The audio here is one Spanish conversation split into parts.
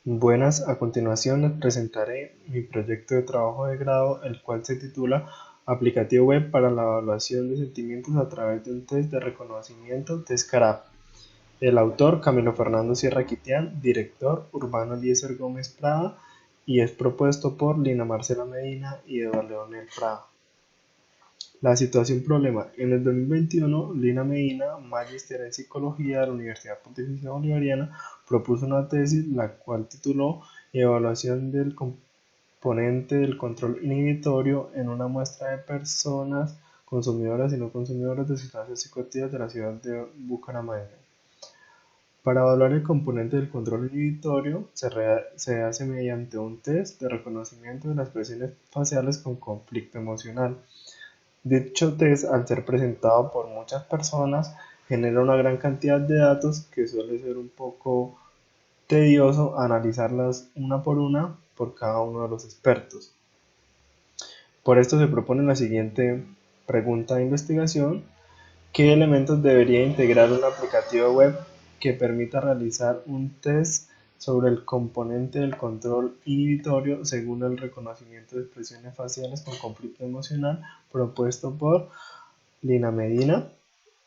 Buenas, a continuación les presentaré mi proyecto de trabajo de grado, el cual se titula Aplicativo web para la evaluación de sentimientos a través de un test de reconocimiento test CARAP. El autor Camilo Fernando Sierra Quitián, director Urbano Eliezer Gómez Prada y es propuesto por Lina Marcela Medina y Eduardo Leonel Prada. La situación problema. En el 2021, Lina Medina, magíster en psicología de la Universidad Pontificia Bolivariana, propuso una tesis la cual tituló Evaluación del componente del control inhibitorio en una muestra de personas consumidoras y no consumidoras de sustancias psicoactivas de la ciudad de Bucaramanga. Para evaluar el componente del control inhibitorio se hace mediante un test de reconocimiento de las expresiones faciales con conflicto emocional. Dicho test, al ser presentado por muchas personas, genera una gran cantidad de datos que suele ser un poco tedioso analizarlas una por cada uno de los expertos. Por esto se propone la siguiente pregunta de investigación: ¿qué elementos debería integrar un aplicativo web que permita realizar un test sobre el componente del control inhibitorio según el reconocimiento de expresiones faciales con conflicto emocional propuesto por Lina Medina,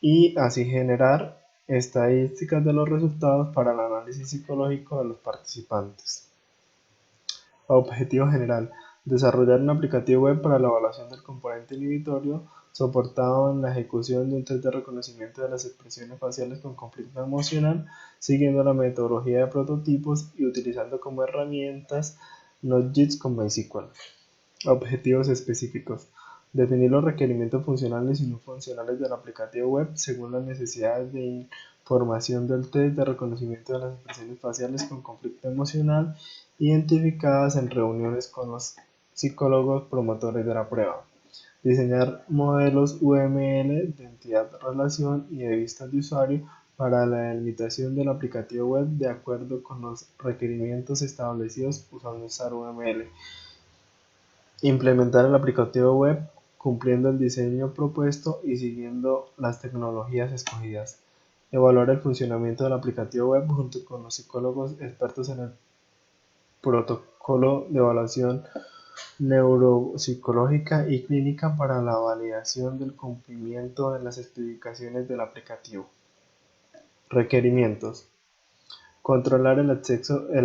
y así generar estadísticas de los resultados para el análisis psicológico de los participantes? Objetivo general: desarrollar un aplicativo web para la evaluación del componente inhibitorio soportado en la ejecución de un test de reconocimiento de las expresiones faciales con conflicto emocional, siguiendo la metodología de prototipos y utilizando como herramientas Node.js con MySQL. Objetivos específicos: definir los requerimientos funcionales y no funcionales del aplicativo web según las necesidades de información del test de reconocimiento de las expresiones faciales con conflicto emocional identificadas en reuniones con los psicólogos promotores de la prueba. Diseñar modelos UML de entidad-relación y de vistas de usuario para la delimitación del aplicativo web de acuerdo con los requerimientos establecidos usando SAR UML. Implementar el aplicativo web cumpliendo el diseño propuesto y siguiendo las tecnologías escogidas. Evaluar el funcionamiento del aplicativo web junto con los psicólogos expertos en el protocolo de evaluación neuropsicológica y clínica para la validación del cumplimiento de las especificaciones del aplicativo. Requerimientos: controlar el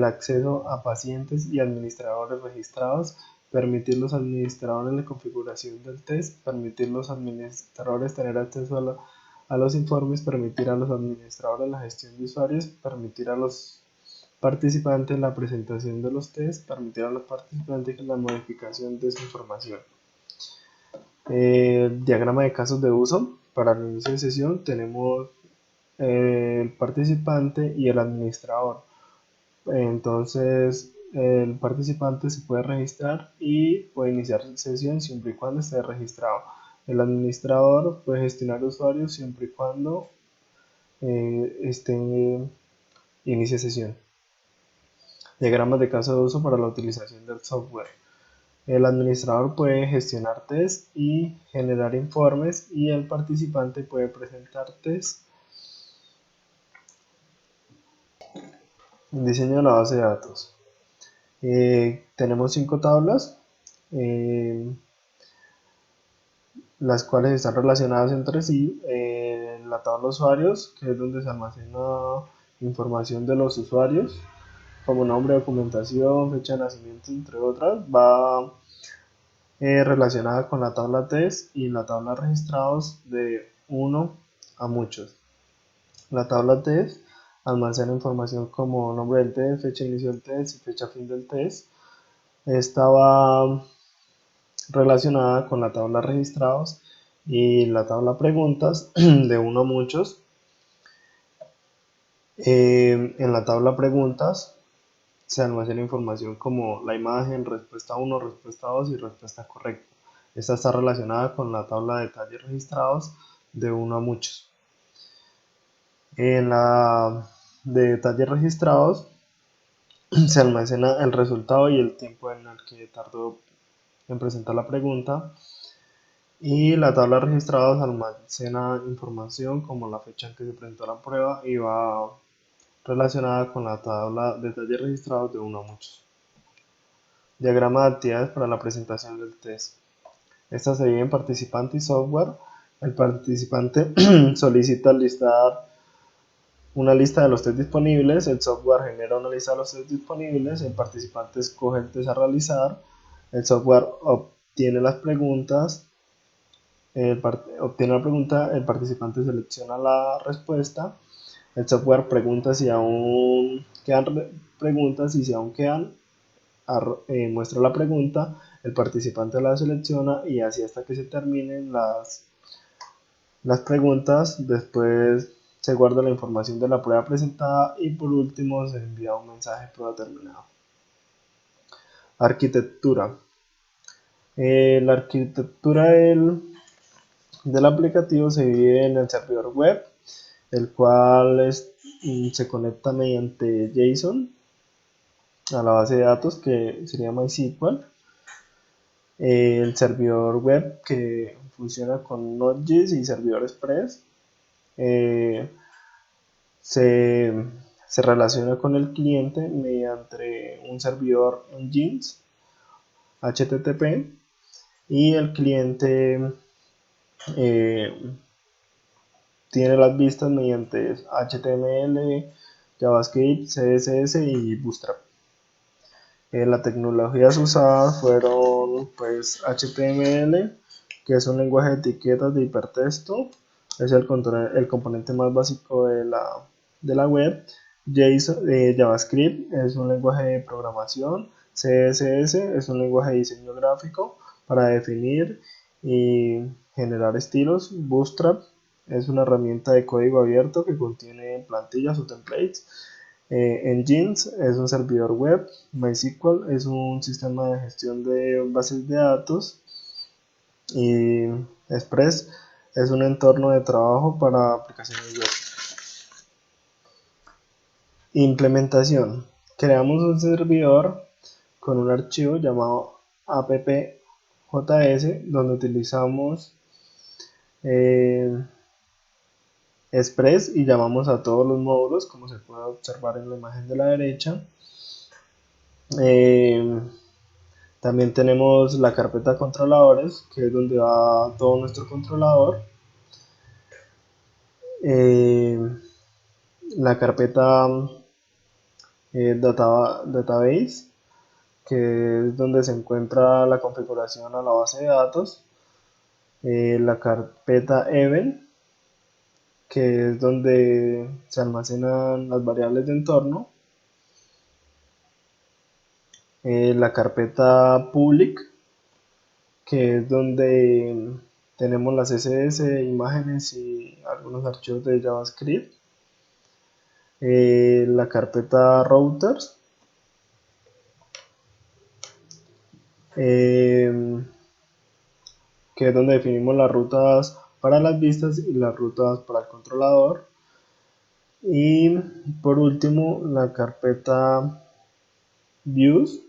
acceso a pacientes y administradores registrados, permitir los administradores la configuración del test, permitir los administradores tener acceso a los informes, permitir a los administradores la gestión de usuarios, permitir a los participantes la presentación de los tests, permitir a los participantes la modificación de su información. Diagrama de casos de uso. Para el inicio de sesión tenemos el participante y el administrador. Entonces el participante se puede registrar y puede iniciar sesión siempre y cuando esté registrado. El administrador puede gestionar usuarios siempre y cuando inicie sesión. Diagramas de caso de uso para la utilización del software. El administrador puede gestionar tests y generar informes, y el participante puede presentar tests. Diseño de la base de datos. Tenemos 5 tablas, las cuales están relacionadas entre sí. La tabla usuarios, que es donde se almacena información de los usuarios, como nombre, documentación, fecha de nacimiento, entre otras, va relacionada con la tabla test y la tabla registrados de 1 a muchos. La tabla test almacena información como nombre del test, fecha de inicio del test y fecha fin del test. Esta va relacionada con la tabla registrados y la tabla preguntas de 1 a muchos. En la tabla preguntas se almacena información como la imagen, respuesta 1, respuesta 2 y respuesta correcta. Esta está relacionada con la tabla de detalles registrados de 1 a muchos. En la de detalles registrados se almacena el resultado y el tiempo en el que tardó en presentar la pregunta. Y la tabla de registrados almacena información como la fecha en que se presentó la prueba y va relacionada con la tabla de detalles registrados de uno a muchos. Diagrama de actividades para la presentación del test. Esta se divide en participante y software. El participante solicita listar una lista de los test disponibles, el software genera una lista de los test disponibles, el participante escoge el test a realizar, el software obtiene las preguntas, obtiene la pregunta, el participante selecciona la respuesta, el software pregunta si aún quedan preguntas y si aún quedan, muestra la pregunta, el participante la selecciona y así hasta que se terminen las preguntas. Después se guarda la información de la prueba presentada y por último se envía un mensaje prueba terminado. Arquitectura. La arquitectura del aplicativo se divide en el servidor web, el cual se conecta mediante JSON a la base de datos que sería MySQL. El servidor web que funciona con Node.js y servidor Express. Se relaciona con el cliente mediante un servidor Nginx HTTP y el cliente tiene las vistas mediante HTML, JavaScript, CSS y Bootstrap. Las tecnologías usadas fueron pues HTML, que es un lenguaje de etiquetas de hipertexto, es el componente más básico de la web. JavaScript es un lenguaje de programación. CSS es un lenguaje de diseño gráfico para definir y generar estilos. Bootstrap es una herramienta de código abierto que contiene plantillas o templates. Nginx es un servidor web. MySQL es un sistema de gestión de bases de datos. Y Express es un entorno de trabajo para aplicaciones web. Implementación. Creamos un servidor con un archivo llamado appjs donde utilizamos Express y llamamos a todos los módulos, como se puede observar en la imagen de la derecha. También tenemos la carpeta controladores, que es donde va todo nuestro controlador. La carpeta database, que es donde se encuentra la configuración a la base de datos. La carpeta event, que es donde se almacenan las variables de entorno. La carpeta public, que es donde tenemos las CSS, imágenes y algunos archivos de JavaScript. La carpeta routers, que es donde definimos las rutas para las vistas y las rutas para el controlador. Y por último, la carpeta views,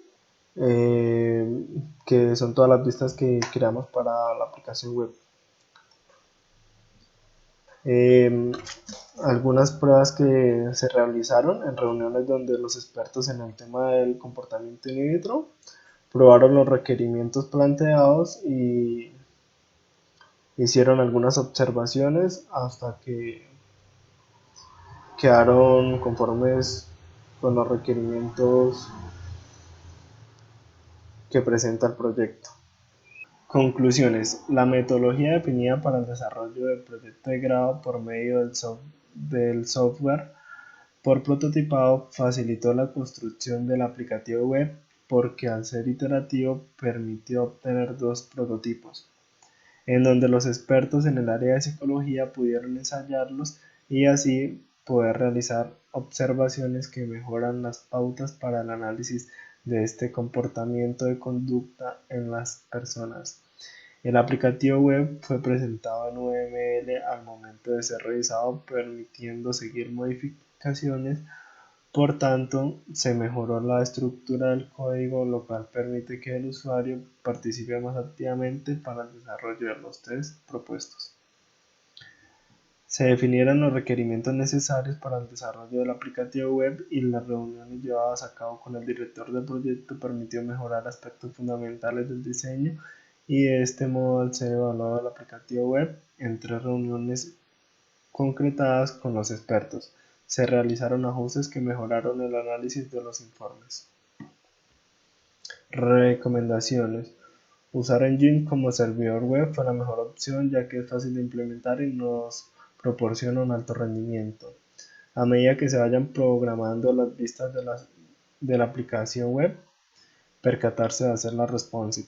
que son todas las vistas que creamos para la aplicación web. Algunas pruebas que se realizaron en reuniones donde los expertos en el tema del comportamiento in vitro probaron los requerimientos planteados y hicieron algunas observaciones hasta que quedaron conformes con los requerimientos que presenta el proyecto. Conclusiones. La metodología definida para el desarrollo del proyecto de grado por medio del software por prototipado facilitó la construcción del aplicativo web porque al ser iterativo permitió obtener dos prototipos, en donde los expertos en el área de psicología pudieron ensayarlos y así poder realizar observaciones que mejoran las pautas para el análisis de este comportamiento de conducta en las personas. El aplicativo web fue presentado en UML al momento de ser revisado, permitiendo seguir modificaciones. Por tanto, se mejoró la estructura del código, lo cual permite que el usuario participe más activamente para el desarrollo de los test propuestos. Se definieron los requerimientos necesarios para el desarrollo del aplicativo web y las reuniones llevadas a cabo con el director del proyecto permitió mejorar aspectos fundamentales del diseño y de este modo al ser evaluado el aplicativo web en 3 reuniones concretadas con los expertos, se realizaron ajustes que mejoraron el análisis de los informes. Recomendaciones: usar Engine como servidor web fue la mejor opción ya que es fácil de implementar y nos proporciona un alto rendimiento. A medida que se vayan programando las vistas de la aplicación web, percatarse de hacerla responsive.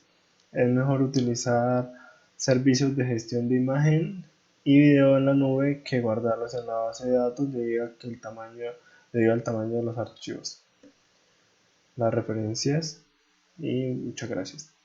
Es mejor utilizar servicios de gestión de imagen y video en la nube que guardarlos en la base de datos debido al tamaño de los archivos. Las referencias y muchas gracias.